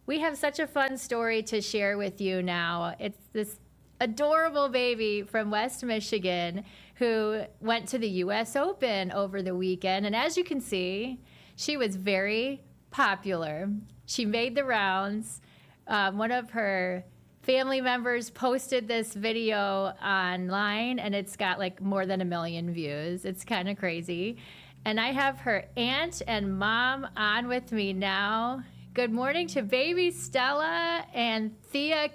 we have such a fun story to share with you now. It's this adorable baby from West Michigan who went to the US Open over the weekend. And as you can see, she was very popular. She made the rounds. One of her family members posted this video online and it's got like more than 1 million views. It's kind of crazy. And I have her aunt and mom on with me now. Good morning to baby Stella and Thea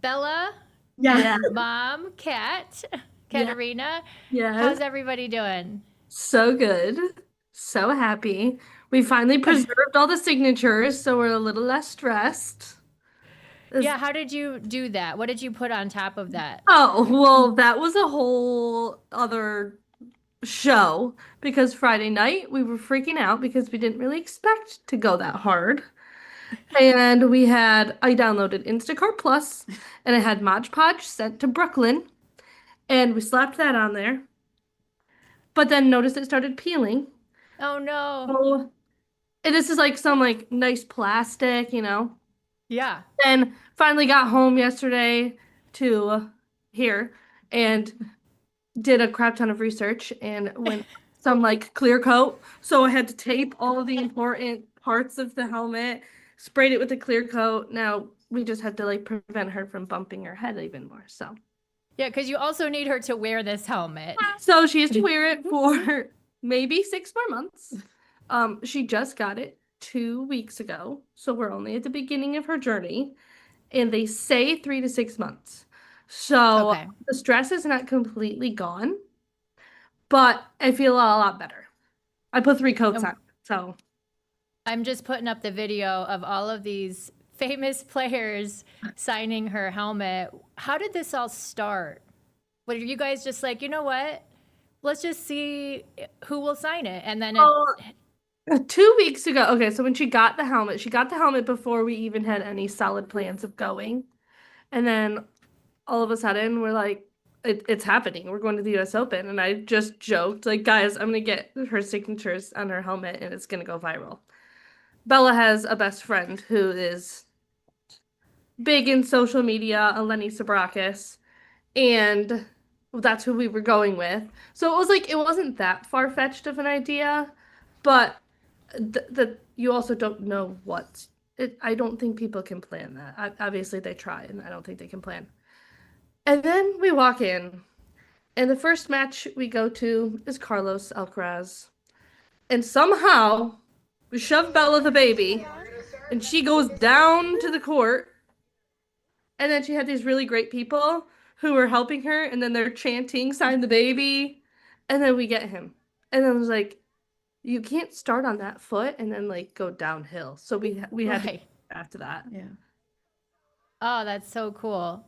Bella. Yeah. And mom, Katerina. Yes. How's everybody doing? So good. So happy. We finally preserved all the signatures, so we're a little less stressed. Yeah, how did you do that? What did you put on top of that? Oh, well, that was a whole other show because Friday night we were freaking out because we didn't really expect to go that hard. And I downloaded Instacart Plus and I had Mod Podge sent to Brooklyn and we slapped that on there. But then noticed it started peeling. Oh no. So, and this is like some like nice plastic, Yeah. Then finally got home yesterday to here and did a crap ton of research and went some like clear coat. So I had to tape all of the important parts of the helmet, sprayed it with a clear coat. Now we just had to like prevent her from bumping her head even more. Yeah, because you also need her to wear this helmet. So she has to wear it for maybe 6 more months. She just got it 2 weeks ago, so we're only at the beginning of her journey, and they say 3 to 6 months. So Okay. the stress is not completely gone, but I feel a lot better. I put 3 coats on, so I'm just putting up the video of all of these famous players signing her helmet. How did this all start? What are you guys just like, you know what? Let's just see who will sign it. And then 2 weeks ago. Okay, so when she got the helmet before we even had any solid plans of going. And then all of a sudden we're like, it's happening. We're going to the US Open. And I just joked, like, guys, I'm gonna get her signatures on her helmet and it's gonna go viral. Bella has a best friend who is big in social media, Eleni Sabrakis, and that's who we were going with. So it was like it wasn't that far-fetched of an idea, but you also don't know what it. I don't think people can plan that. Obviously, they try, and I don't think they can plan. And then we walk in, and the first match we go to is Carlos Alcaraz, and somehow we shove Bella the baby, and she goes down to the court. And then she had these really great people who were helping her, and then they're chanting, sign the baby. And then we get him. And then it was like, you can't start on that foot and then like go downhill. So we had to after that. Yeah. Oh, that's so cool.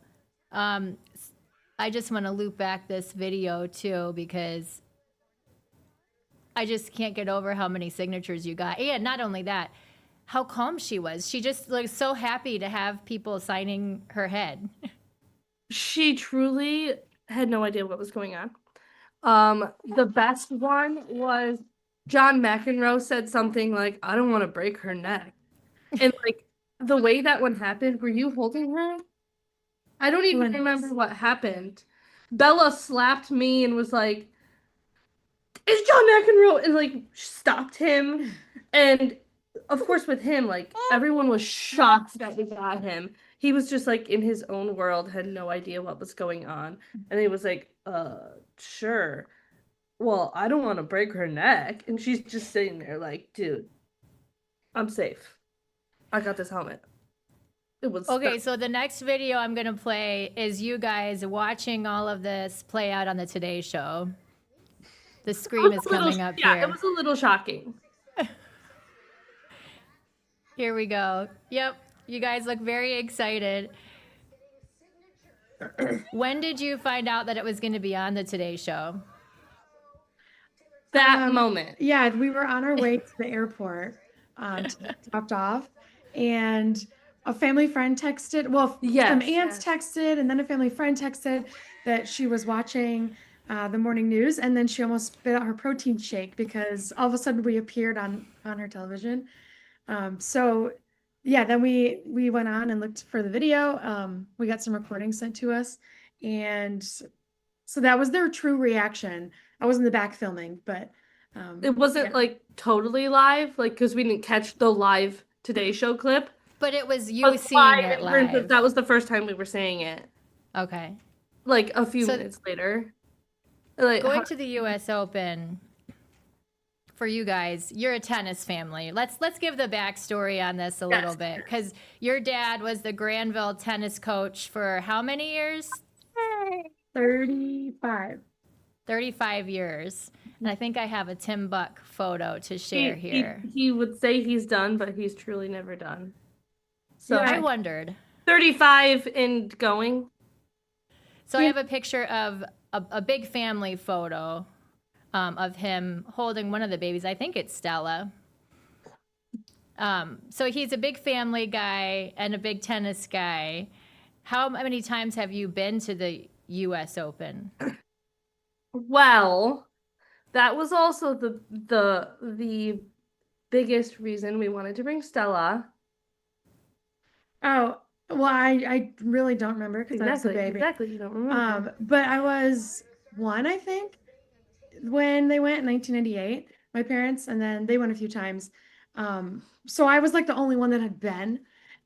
I just want to loop back this video too because I just can't get over how many signatures you got. And not only that, how calm she was. She just looked so happy to have people signing her head. She truly had no idea what was going on. The best one was John McEnroe said something like, I don't want to break her neck. And like the way that one happened, were you holding her? I don't even remember what happened. Bella slapped me and was like, it's John McEnroe, and like stopped him. And of course, with him, like everyone was shocked that we got him. He was just like in his own world, had no idea what was going on. And he was like, sure. Well, I don't want to break her neck. And she's just sitting there like, dude, I'm safe. I got this helmet. It was okay. So the next video I'm going to play is you guys watching all of this play out on the Today Show. The scream is coming up here. Yeah, it was a little shocking. Here we go. Yep. You guys look very excited. When did you find out that it was going to be on the Today Show? That moment. Yeah, we were on our way to the airport, dropped off, and a family friend texted. Well, some aunts texted, and then a family friend texted that she was watching the morning news, and then she almost spit out her protein shake because all of a sudden we appeared on her television. So yeah, then we went on and looked for the video. We got some recordings sent to us, and so that was their true reaction. I was in the back filming, but It wasn't yeah. like totally live, like because we didn't catch the live Today Show clip. But it was you But seeing live it in terms of live. that was the first time we were saying it. Okay. Like a few So minutes later. Like going to the US Open for you guys, you're a tennis family. Let's give the backstory on this a little bit, because your dad was the Granville tennis coach for how many years? 35. 35 years. And I think I have a Tim Buck photo to share here. He would say he's done, but he's truly never done. So I wondered. 35 and going. So I have a picture of a big family photo of him holding one of the babies. I think it's Stella. So he's a big family guy and a big tennis guy. How many times have you been to the US Open? Well, that was also the biggest reason we wanted to bring Stella. Oh, well, I really don't remember because I was a baby. Exactly, you don't remember. But I was one, I think, when they went in 1998, my parents, and then they went a few times. So I was like the only one that had been.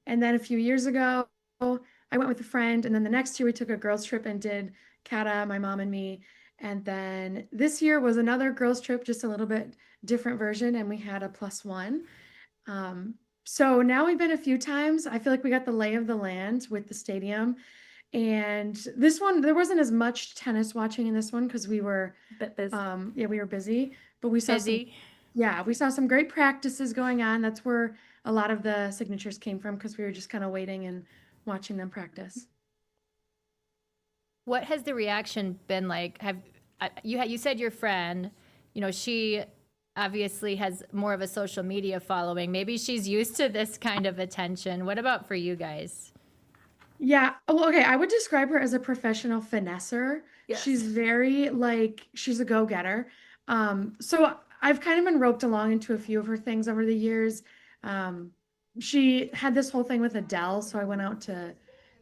And then a few years ago, I went with a friend, and then the next year we took a girls trip and did Kata, my mom and me. And then this year was another girls trip, just a little bit different version, and we had a +1. So now we've been a few times. I feel like we got the lay of the land with the stadium. And this one, there wasn't as much tennis watching in this one because we were Bit busy. yeah, we were busy, but we saw Busy. we saw some great practices going on. That's where a lot of the signatures came from because we were just kind of waiting and watching them practice. What has the reaction been like? Have you said your friend, she obviously has more of a social media following. Maybe she's used to this kind of attention. What about for you guys? Yeah. Well, okay. I would describe her as a professional finesser. Yes. She's very she's a go-getter. So I've kind of been roped along into a few of her things over the years. She had this whole thing with Adele, so I went out to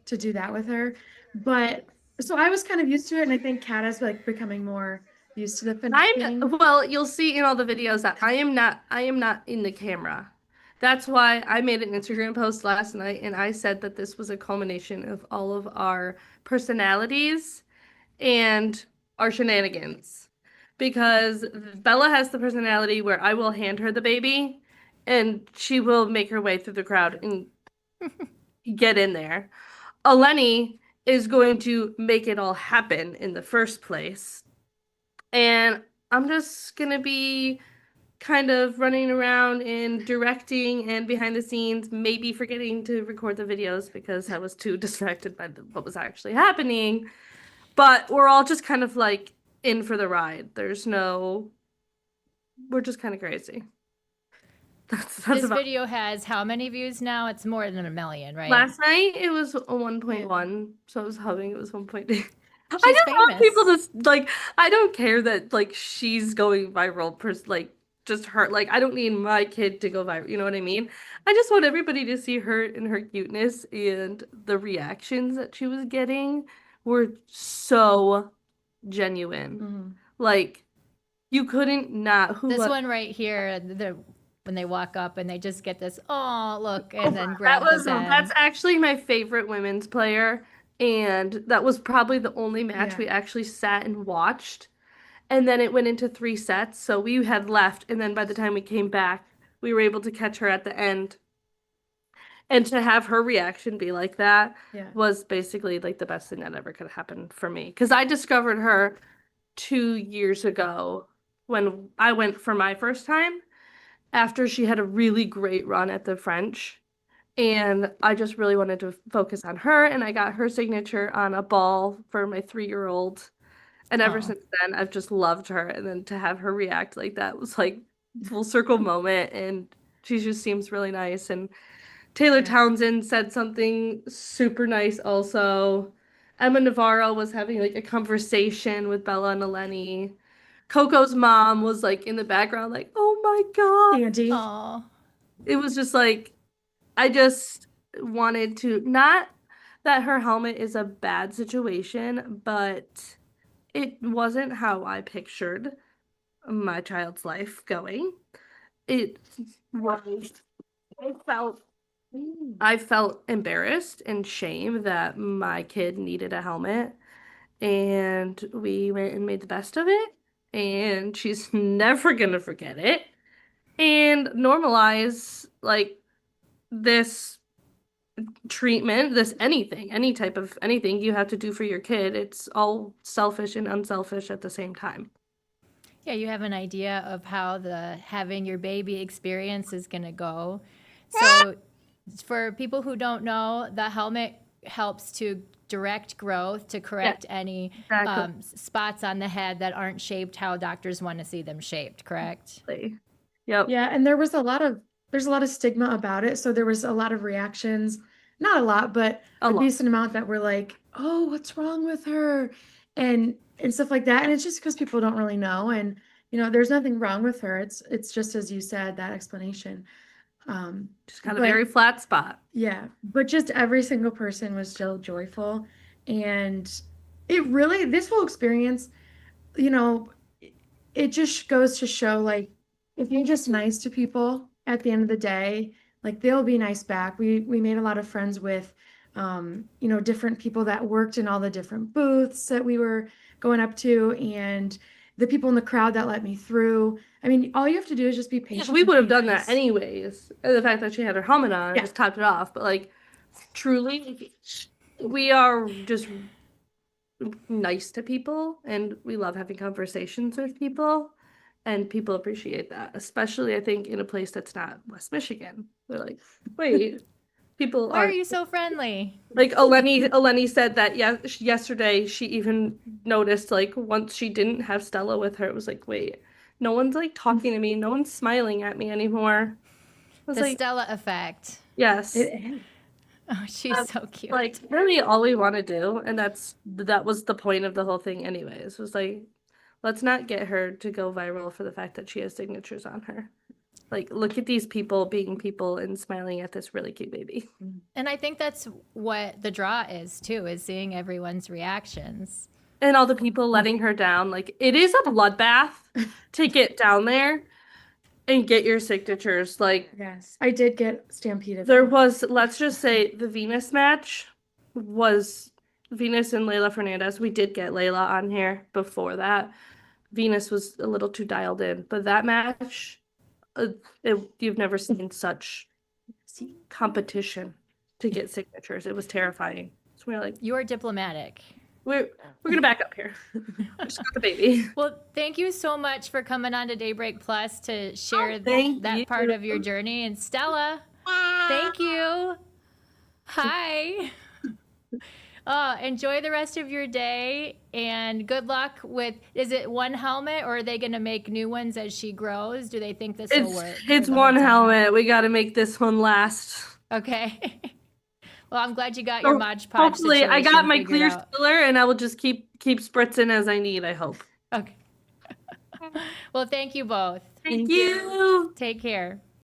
do that with her. But so I was kind of used to it, and I think Kat is becoming more used to the finessing. Well, you'll see in all the videos that I am not in the camera. That's why I made an Instagram post last night and I said that this was a culmination of all of our personalities and our shenanigans. Because Bella has the personality where I will hand her the baby and she will make her way through the crowd and get in there. Eleni is going to make it all happen in the first place. And I'm just gonna be kind of running around and directing and behind the scenes, maybe forgetting to record the videos because I was too distracted by what was actually happening. But we're all just kind of like in for the ride. We're just kind of crazy. That's this video has how many views now? It's more than 1 million, right? Last night it was a 1.1, so I was hoping it was 1.2. She's I just famous. want people to I don't care that she's going viral just her, I don't need my kid to go viral, you know what I mean? I just want everybody to see her and her cuteness, and the reactions that she was getting were so genuine. Mm-hmm. You couldn't not this one right here, when they walk up and they just get this, oh look, and then grab the pen. That's actually my favorite women's player, and that was probably the only match we actually sat and watched. And then it went into 3 sets, so we had left, and then by the time we came back, we were able to catch her at the end. And to have her reaction be like that was basically the best thing that ever could have happened for me. Because I discovered her 2 years ago when I went for my first time after she had a really great run at the French. And I just really wanted to focus on her, and I got her signature on a ball for my 3-year-old. And ever since then, I've just loved her. And then to have her react like that was full circle moment. And she just seems really nice. And Taylor Townsend said something super nice also. Emma Navarro was having a conversation with Bella and Eleni. Coco's mom was in the background oh my God. Andy. Aww. It was just I just wanted to, not that her helmet is a bad situation, but it wasn't how I pictured my child's life going. It was, I felt I felt embarrassed and shame that my kid needed a helmet, and we went and made the best of it, and she's never gonna forget it. And normalize like this treatment, this anything, any type of anything you have to do for your kid. It's all selfish and unselfish at the same time. Yeah, you have an idea of how the having your baby experience is going to go. So, for people who don't know, the helmet helps to direct growth, to correct any Exactly. spots on the head that aren't shaped how doctors want to see them shaped, correct? Yep. Yeah, and there's a lot of stigma about it. So there was a lot of reactions, not a lot, but A lot. decent amount that were like, "Oh, what's wrong with her?" and stuff like that. And it's just because people don't really know. And there's nothing wrong with her. It's just as you said, that explanation. Just kind of But very flat spot. yeah, but just every single person was still joyful. And this whole experience, you know, it just goes to show, like, if you're just nice to people at the end of the day, like, they'll be nice back. We made a lot of friends with, different people that worked in all the different booths that we were going up to, and the people in the crowd that let me through. I mean, all you have to do is just be patient. We would have done nice. that anyways. And the fact that she had her helmet on Yeah. just topped it off. But like, truly, we are just nice to people, and we love having conversations with people, and people appreciate that, especially I think in a place that's not West Michigan. They're like, wait, people Why are you so friendly? like Eleni said that yesterday she even noticed, like, once she didn't have Stella with her, it was like, wait, no one's like talking to me, no one's smiling at me anymore. I was The like, Stella effect. yes. Oh, she's so cute. Like, really all we want to do, and that was the point of the whole thing anyways, was like, let's not get her to go viral for the fact that she has signatures on her. Like, look at these people being people and smiling at this really cute baby. And I think that's what the draw is too, is seeing everyone's reactions. And all the people letting her down. Like, it is a bloodbath to get down there and get your signatures. Like, yes, I did get stampeded. There was, let's just say, the Venus match was Venus and Layla Fernandez. We did get Layla on here before that. Venus was a little too dialed in, but that match, you've never seen such competition to get signatures. It was terrifying. So we're like, You are diplomatic. we're gonna back up here. Just got the baby. Well, thank you so much for coming on to Daybreak Plus to share thank that you. part of your journey. And Stella, thank you. Hi. Enjoy the rest of your day, and good luck with, is it one helmet, or are they going to make new ones as she grows? Do they think this will work? It's one helmet. We got to make this one last. Okay. Well, I'm glad you got your Mod Podge Hopefully, I got situation my figured clear out. spiller, and I will just keep spritzing as I need, I hope. Okay. Well, thank you both. Thank you. Take care.